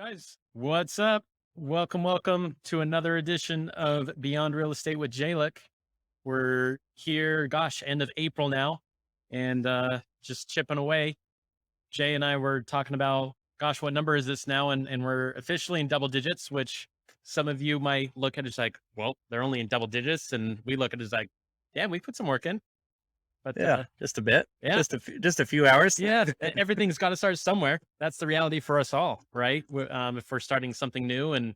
Guys, what's up? Welcome to another edition of Beyond Real Estate with Jalen. We're here, end of April now, and just chipping away. Jay and I were talking about, what number is this now? And we're officially in double digits, which some of you might look at it as like, well, they're only in double digits, and we look at it as like, yeah, we put some work in, but Yeah, just a bit, yeah, just a few hours. yeah, everything's got to start somewhere. That's the reality for us all, right? If we're starting something new and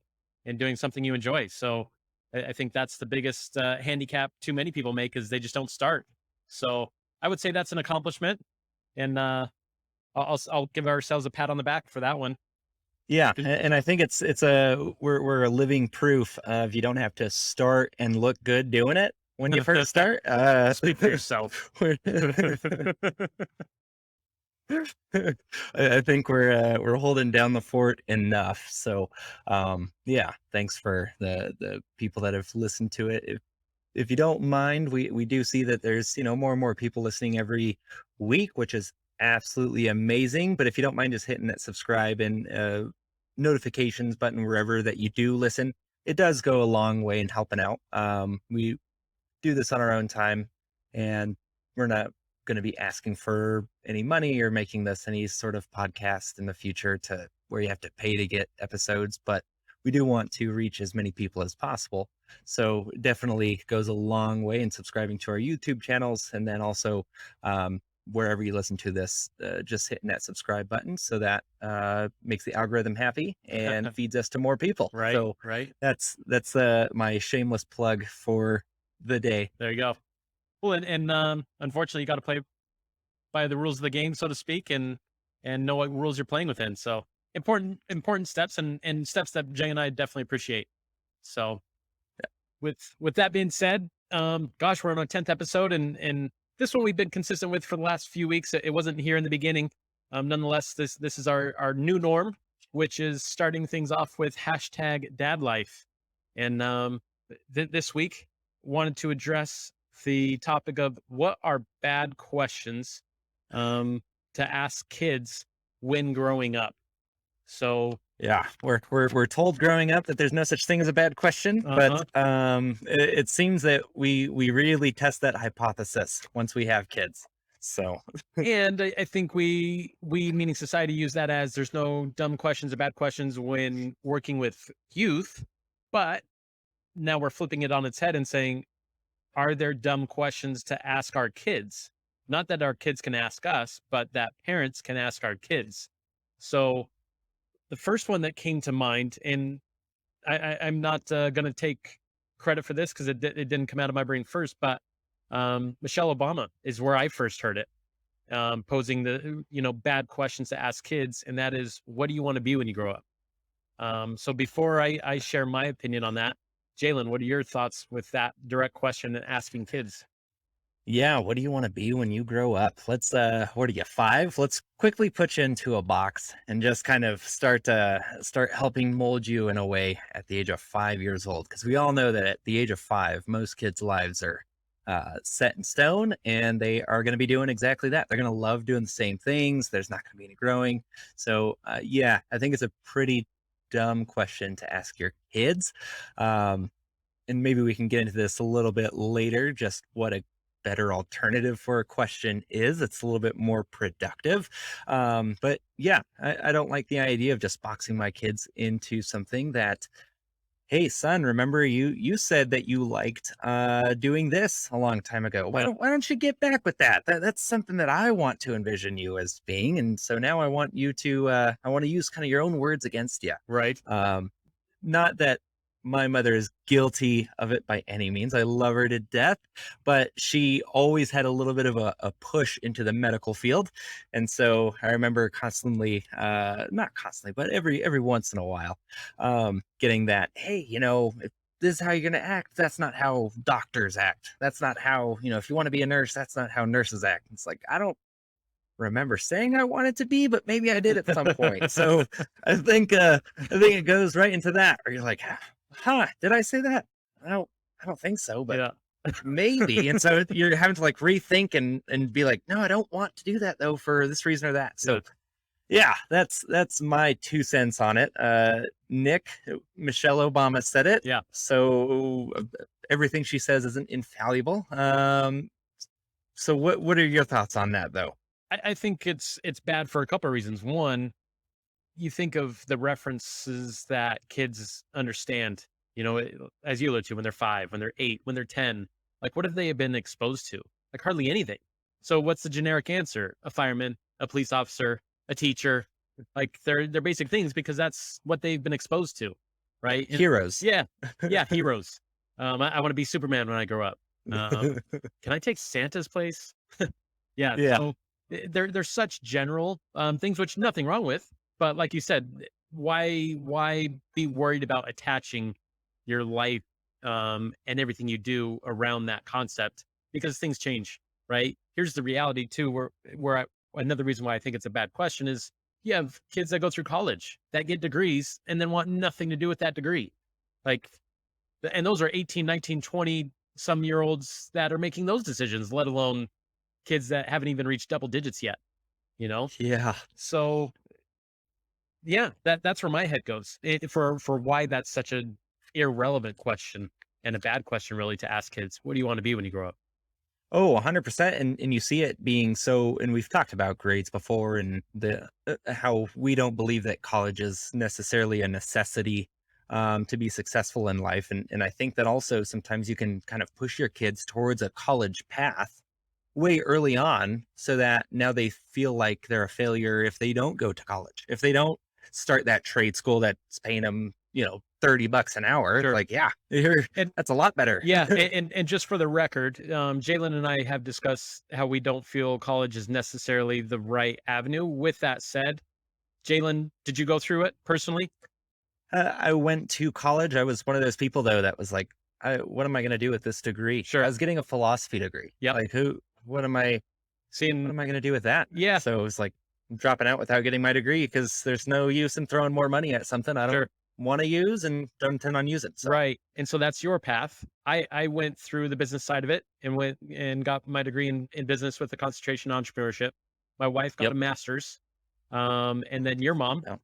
doing something you enjoy. So I think that's the biggest handicap too many people make is they just don't start. So I would say that's an accomplishment, and I'll give ourselves a pat on the back for that one. Yeah, and I think we're a living proof of you don't have to start and look good doing it when you first start. Speak for yourself. I think we're holding down the fort enough. So, yeah, thanks for the people that have listened to it. If you don't mind, we do see that there's more and more people listening every week, which is absolutely amazing. But if you don't mind just hitting that subscribe and notifications button wherever that you do listen, it does go a long way in helping out. We do this on our own time, and we're not going to be asking for any money or making this any sort of podcast in the future to where you have to pay to get episodes, but we do want to reach as many people as possible. So it definitely goes a long way in subscribing to our YouTube channels, and then also wherever you listen to this, just hitting that subscribe button so that makes the algorithm happy and feeds us to more people. Right, so right. that's my shameless plug for the day. There you go. Well, and unfortunately, you got to play by the rules of the game, so to speak, and know what rules you're playing within. So important steps and steps that Jay and I definitely appreciate. So with that being said, we're on our 10th episode, and this one we've been consistent with for the last few weeks. It wasn't here in the beginning. Nonetheless, this is our new norm, which is starting things off with hashtag DadLife. And this week wanted to address the topic of what are bad questions to ask kids when growing up. So yeah, we're told growing up that there's no such thing as a bad question, but it seems that we really test that hypothesis once we have kids. So, and I think we meaning society use that as there's no dumb questions or bad questions when working with youth, but now we're flipping it on its head and saying, are there dumb questions to ask our kids? Not that our kids can ask us, but that parents can ask our kids. So the first one that came to mind, and I'm not going to take credit for this because it didn't come out of my brain first, but Michelle Obama is where I first heard it, posing the bad questions to ask kids, and that is, what do you want to be when you grow up? So before I share my opinion on that, Jalen, what are your thoughts with that direct question and asking kids? yeah, what do you want to be when you grow up? Let's what are you, 5? Let's quickly put you into a box and just kind of start helping mold you in a way at the age of 5 years old, because we all know that at the age of 5 most kids' lives are set in stone, and they are going to be doing exactly that. They're going to love doing the same things. There's not going to be any growing. So yeah, I think it's a pretty dumb question to ask your kids. And maybe we can get into this a little bit later, just what a better alternative for a question is. It's a little bit more productive. But yeah, I don't like the idea of just boxing my kids into something that, hey son, remember you said that you liked doing this a long time ago. Why don't you get back with that's something that I want to envision you as being, and so now I want you to I want to use kind of your own words against you. Right. Not that my mother is guilty of it by any means. I love her to death, but she always had a little bit of a push into the medical field. And so I remember constantly, not constantly, but every once in a while, getting that, hey, if this is how you're going to act, that's not how doctors act. That's not how, if you want to be a nurse, that's not how nurses act. It's like, I don't remember saying I wanted to be, but maybe I did at some point. So I think it goes right into that, where you're like, did I say that? I don't think so, but Yeah. maybe. And so you're having to like rethink and be like, no, I don't want to do that though for this reason or that. So Yeah, that's my 2 cents on it. Nick, Michelle Obama said it, Yeah. so everything she says isn't infallible. So what are your thoughts on that though? I think it's bad for a couple of reasons. One, you think of the references that kids understand, as you alluded to, when they're 5, when they're 8, when they're 10, like what have they been exposed to? Like hardly anything. So what's the generic answer? A fireman, a police officer, a teacher, like they're basic things because that's what they've been exposed to, right? And Heroes. yeah, yeah, heroes. I want to be Superman when I grow up. Can I take Santa's place? Yeah, Yeah. so they're such general things, which nothing wrong with, but like you said, why be worried about attaching your life and everything you do around that concept because things change, right? Here's the reality too, another reason why I think it's a bad question is you have kids that go through college that get degrees and then want nothing to do with that degree. Like, and those are 18, 19, 20 some year olds that are making those decisions, let alone kids that haven't even reached double digits yet, you know? Yeah. So yeah, that's where my head goes for why that's such an irrelevant question and a bad question, really, to ask kids. What do you want to be when you grow up? Oh, 100%. And you see it being so, and we've talked about grades before and the how we don't believe that college is necessarily a necessity to be successful in life. And I think that also sometimes you can kind of push your kids towards a college path way early on so that now they feel like they're a failure if they don't go to college. If they don't start that trade school that's paying them, $30 an hour, it's Sure. like, yeah, And that's a lot better. yeah, and just for the record, Jalen and I have discussed how we don't feel college is necessarily the right avenue. With that said, Jalen, did you go through it personally? I went to college. I was one of those people though that was like, what am I going to do with this degree? I Sure. was getting a philosophy degree. Yep. Like what am I, what Seeing, am I going to do with that? yeah, So it was like dropping out without getting my degree because there's no use in throwing more money at something I don't sure. want to use and don't intend on using. So, Right. And so that's your path. I went through the business side of it and went and got my degree in business with a concentration on entrepreneurship. My wife got yep. a master's. And then your mom No.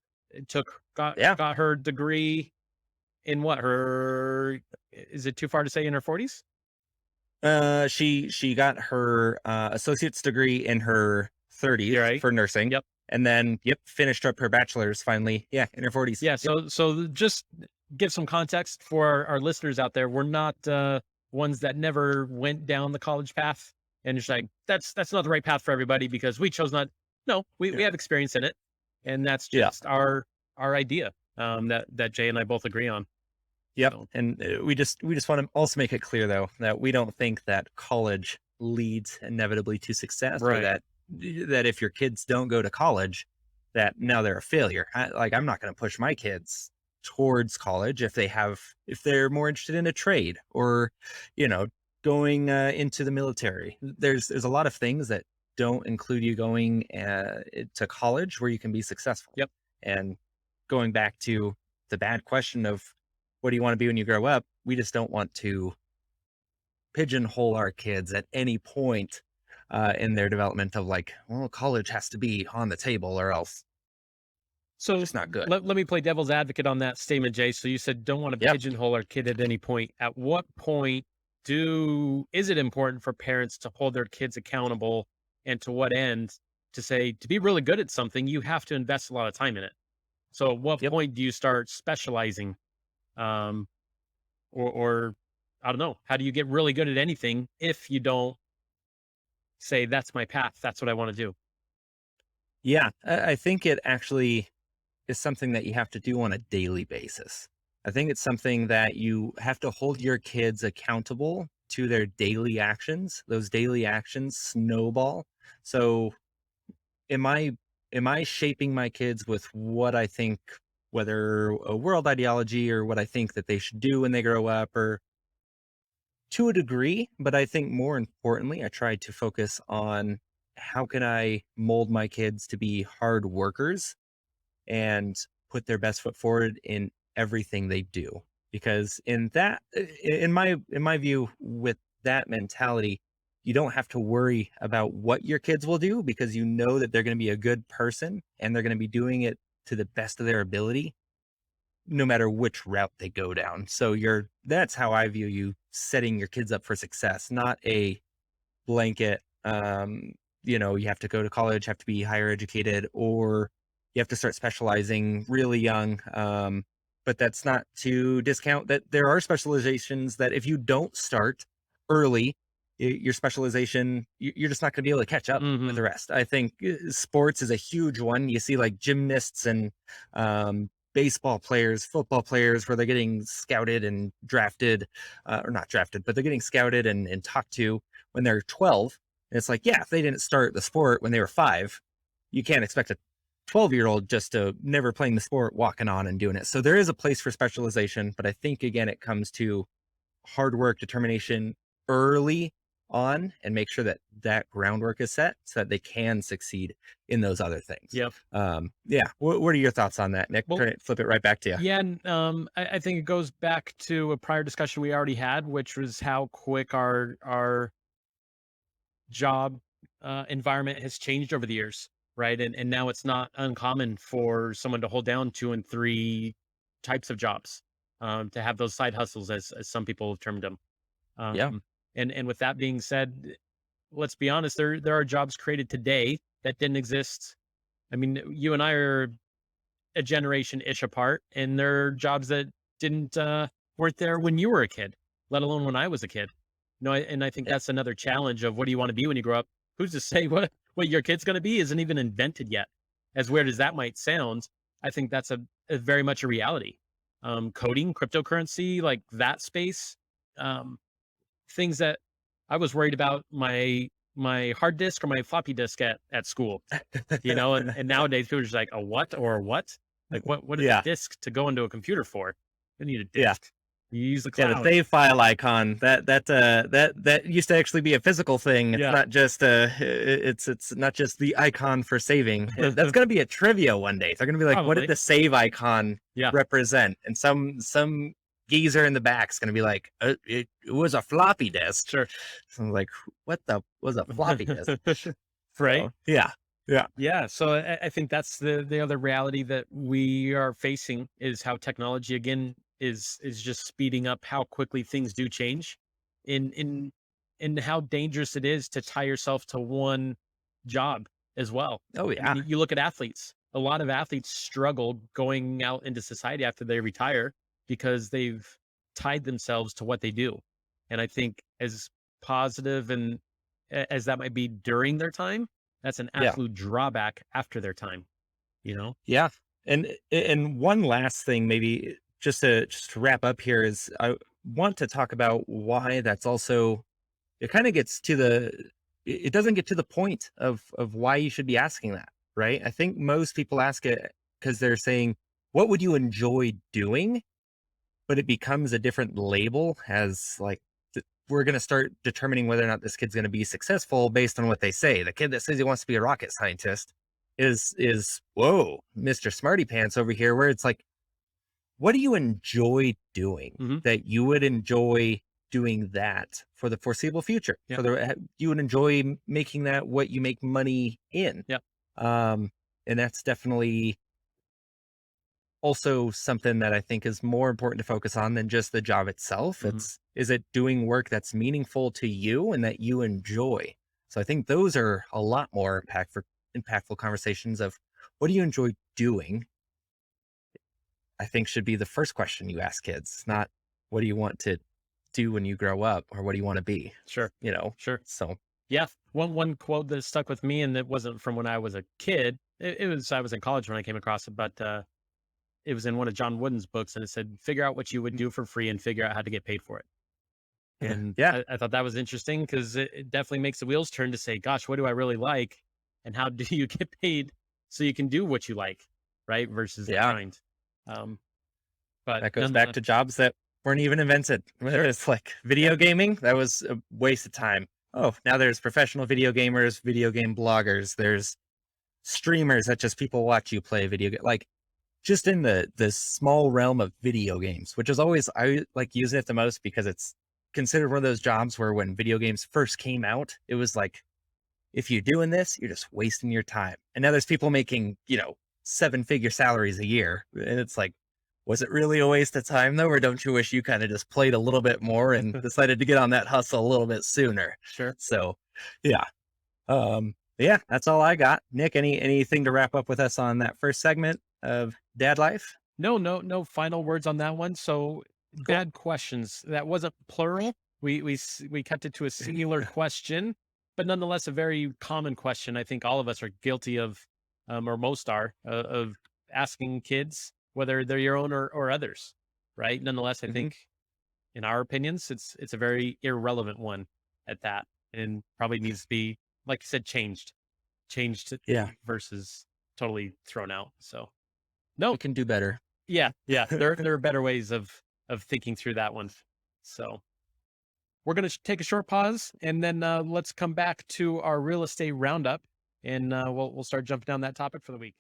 Yeah. got her degree in what? Her is it too far to say in her 40s? She got her associate's degree in her 30s Yeah, right. for nursing, Yep. and then finished up her bachelor's finally. Yeah, in her 40s. Yeah, Yep. so just give some context for our listeners out there. We're not ones that never went down the college path and it's like that's not the right path for everybody because we chose not. No, Yeah. we have experience in it, and that's Yeah. just our idea that Jay and I both agree on. Yep. So, And we just want to also make it clear though that we don't think that college leads inevitably to success, or right. that if your kids don't go to college, that now they're a failure. I'm not going to push my kids towards college if they're more interested in a trade or, you know, going into the military. There's a lot of things that don't include you going to college where you can be successful. Yep. And going back to the bad question of what do you want to be when you grow up? We just don't want to pigeonhole our kids at any point in their development of like, well, college has to be on the table or else So it's not good. let me play devil's advocate on that statement, Jay. So you said don't want to Yep. pigeonhole our kid at any point. At what point is it important for parents to hold their kids accountable, and to what end to say to be really good at something, you have to invest a lot of time in it. So at what Yep. point do you start specializing? Um, or I don't know, how do you get really good at anything if you don't say that's my path, that's what I want to do? Yeah. I think it actually is something that you have to do on a daily basis. I think it's something that you have to hold your kids accountable to their daily actions. Those daily actions snowball. So am I am I shaping my kids with what I think, whether a world ideology or what I think that they should do when they grow up, or to a degree, but I think more importantly, I try to focus on how can I mold my kids to be hard workers and put their best foot forward in everything they do. Because in my view, with that mentality, you don't have to worry about what your kids will do because you know that they're going to be a good person and they're going to be doing it to the best of their ability, no matter which route they go down. So that's how I view you setting your kids up for success, not a blanket, you have to go to college, have to be higher educated, or you have to start specializing really young. But that's not to discount that there are specializations that if you don't start early, your specialization, you're just not going to be able to catch up with the rest. I think sports is a huge one. You see like gymnasts and baseball players, football players, where they're getting scouted and drafted, or not drafted, but they're getting scouted and talked to when they're 12. And it's like, yeah, if they didn't start the sport when they were 5, you can't expect a 12-year-old just to never playing the sport, walking on and doing it. So there is a place for specialization, but I think again, it comes to hard work, determination early on, and make sure that that groundwork is set so that they can succeed in those other things. Yep. Yeah. What are your thoughts on that, Nick? Well, Try to flip it right back to you. Yeah, and I think it goes back to a prior discussion we already had, which was how quick our job environment has changed over the years, right? And now it's not uncommon for someone to hold down 2 and 3 types of jobs, to have those side hustles, as some people have termed them. Yeah. And with that being said, let's be honest, there are jobs created today that didn't exist. I mean, you and I are a generation ish apart, and there are jobs that didn't weren't there when you were a kid, let alone when I was a kid. No, and I think that's another challenge of what do you want to be when you grow up? Who's to say what your kid's going to be isn't even invented yet? As weird as that might sound, I think that's a very much a reality. Coding, cryptocurrency, like that space, things that I was worried about my hard disk or my floppy disk at school, and nowadays people are just like, a what or a what? Like what is a disk to go into a computer for? You need a disk. You use the cloud. Yeah, the save file icon that used to actually be a physical thing. It's not just it's not just the icon for saving. That's going to be a trivia one day. They're going to be like, Probably. What did the save icon represent? And some geezer in the back is going to be like, it was a floppy disk. Sure. So I'm like, what was a floppy disk? Right. So, yeah. So I think that's the other reality that we are facing, is how technology again is just speeding up how quickly things do change, in how dangerous it is to tie yourself to one job as well. Oh yeah. I mean, you look at athletes. A lot of athletes struggle going out into society after they retire because they've tied themselves to what they do. And I think as positive and as that might be during their time, that's an absolute drawback after their time, Yeah. And one last thing, maybe just to wrap up here, is I want to talk about why that's also, it kind of gets to it doesn't get to the point of why you should be asking that, right? I think most people ask it because they're saying, what would you enjoy doing? But it becomes a different label, as like, we're going to start determining whether or not this kid's going to be successful based on what they say. The kid that says he wants to be a rocket scientist is whoa, Mr. Smarty Pants over here, where it's like, what do you enjoy doing that you would enjoy doing that for the foreseeable future? You would enjoy making that what you make money in. And that's definitely also something that I think is more important to focus on than just the job itself. Is it doing work that's meaningful to you and that you enjoy? So I think those are a lot more impactful conversations of what do you enjoy doing? I think should be the first question you ask kids, not what do you want to do when you grow up, or what do you want to be? Sure. Sure. So yeah. One quote that stuck with me, and it wasn't from when I was a kid. I was in college when I came across it, but it was in one of John Wooden's books, and it said, figure out what you would do for free and figure out how to get paid for it. And I thought that was interesting because it definitely makes the wheels turn to say, gosh, what do I really like? And how do you get paid so you can do what you like, right? Versus the grind. But that goes back to jobs that weren't even invented. Whether it's like video gaming, that was a waste of time. Oh, now there's professional video gamers, video game bloggers, there's streamers that just people watch you play video game. Like, just in the small realm of video games, which is always, I like using it the most because it's considered one of those jobs where when video games first came out, it was like, if you're doing this, you're just wasting your time. And now there's people making, 7-figure salaries a year. And it's like, was it really a waste of time though? Or don't you wish you kind of just played a little bit more and decided to get on that hustle a little bit sooner? Sure. So yeah. Yeah, that's all I got. Nick, anything to wrap up with us on that first segment of Dad Life? No final words on that one. So Cool. bad questions. That wasn't plural. We kept it to a singular question, but nonetheless a very common question. I think all of us are guilty of, or most are, of asking kids whether they're your own or others. Right. Nonetheless, I Mhm. think in our opinions, it's a very irrelevant one at that, and probably needs to be, like you said, changed Yeah, versus totally thrown out. So no, we can do better. yeah. There are better ways of thinking through that one. So we're gonna take a short pause, and then let's come back to our real estate roundup, and we'll start jumping down that topic for the week.